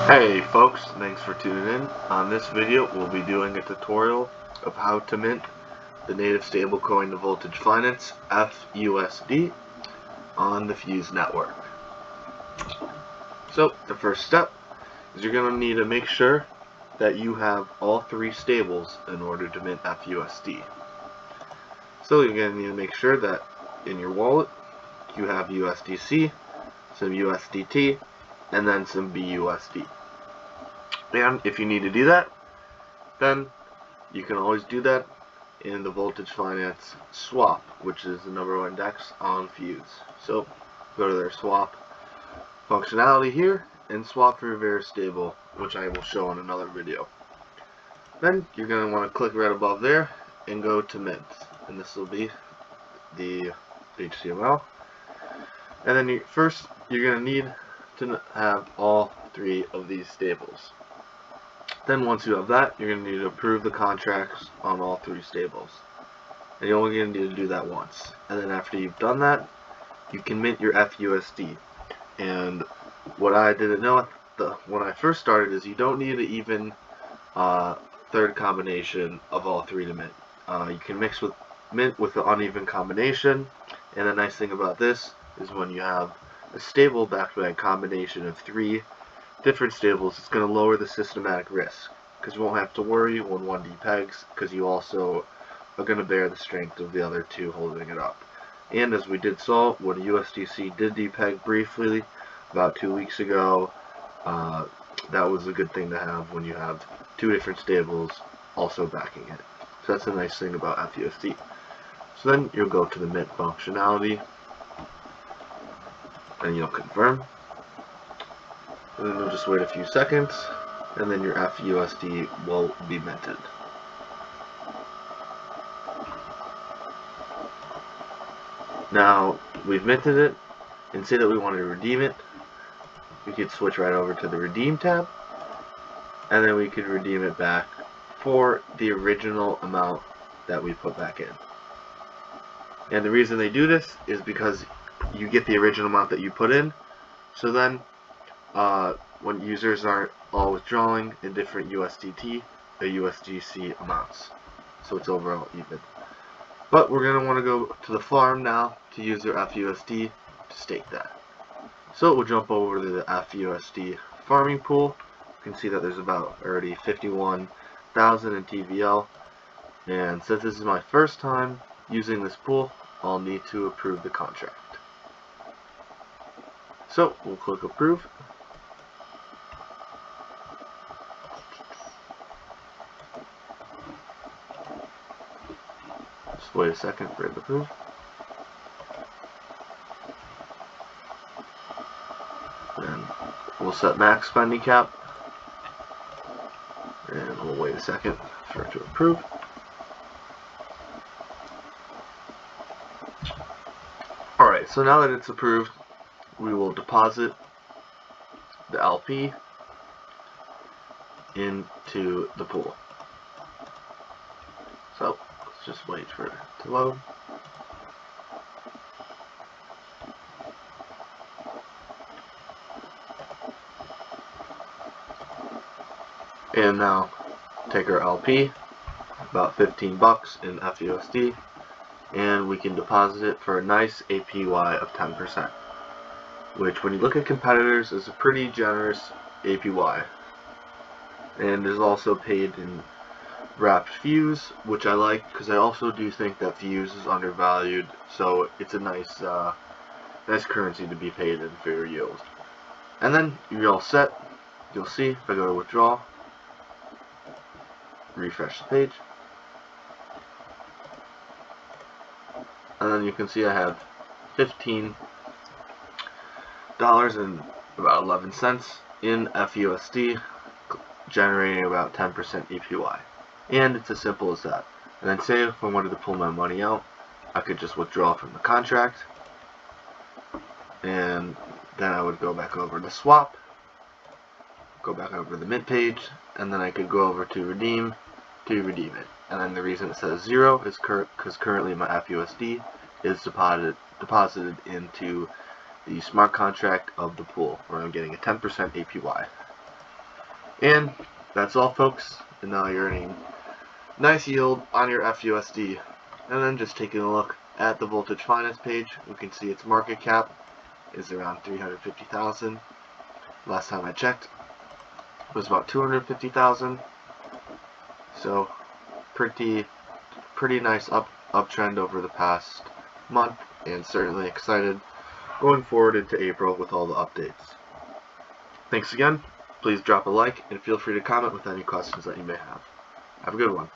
Hey folks, thanks for tuning in. On this video we'll be doing a tutorial of how to mint the native stablecoin to Voltage Finance fUSD on the Fuse network. So the first step is you're going to need to make sure that you have all three stables in order to mint fUSD. So you're going to need to make sure that in your wallet you have USDC, some USDT, and then some BUSD. And if you need to do that, then you can always do that in the Voltage Finance swap, which is the #1 DEX on Fuse. So go to their swap functionality here and swap for your very stable, which I will show in another video. Then you're going to want to click right above there and go to mint, and this will be the HTML. And then first you're going to need to have all three of these stables. Then once you have that, you're going to need to approve the contracts on all three stables. And you're only going to need to do that once. And then after you've done that, you can mint your fUSD. And what I didn't know when I first started is you don't need an even third combination of all three to mint. You can mint with an uneven combination. And the nice thing about this is when you have a stable backed by a combination of three different stables, it's going to lower the systematic risk because you won't have to worry when one depegs, because you also are going to bear the strength of the other two holding it up. And as we did saw, when USDC did depeg briefly about 2 weeks ago, that was a good thing to have when you have two different stables also backing it. So that's a nice thing about fUSD. So then you'll go to the mint functionality and you'll confirm. And then you'll just wait a few seconds, and then your fUSD will be minted. Now, we've minted it, and say that we want to redeem it, we could switch right over to the Redeem tab, and then we could redeem it back for the original amount that we put back in. And the reason they do this is because you get the original amount that you put in, so then when users aren't all withdrawing in different USDT or USDC amounts, so it's overall even. But we're going to want to go to the farm now to use their fUSD to stake that. So we'll jump over to the fUSD farming pool. You can see that there's about already 51,000 in TVL, and since this is my first time using this pool, I'll need to approve the contract. So we'll click approve. Just wait a second for it to approve. Then we'll set max spending cap. And we'll wait a second for it to approve. Alright, so now that it's approved, we will deposit the LP into the pool. So let's just wait for it to load. And now take our LP, about 15 bucks in fUSD, and we can deposit it for a nice APY of 10%, which when you look at competitors is a pretty generous APY, and is also paid in wrapped Fuse, which I like because I also do think that Fuse is undervalued, so it's a nice currency to be paid in for your yield. And then you're all set. You'll see if I go to withdraw, refresh the page, and then you can see I have $15 and about 11 cents in fUSD, generating about 10% APY. And it's as simple as that. And then say if I wanted to pull my money out, I could just withdraw from the contract, and then I would go back over to swap, go back over to the mint page, and then I could go over to redeem to redeem it. And then the reason it says 0 is because currently my fUSD is deposited into the smart contract of the pool, where I'm getting a 10% APY. And that's all, folks. And now you're earning nice yield on your fUSD. And then just taking a look at the Voltage Finance page, we can see its market cap is around 350,000. Last time I checked, it was about 250,000. So pretty nice uptrend over the past month, and certainly excited going forward into April with all the updates. Thanks again. Please drop a like and feel free to comment with any questions that you may have. Have a good one.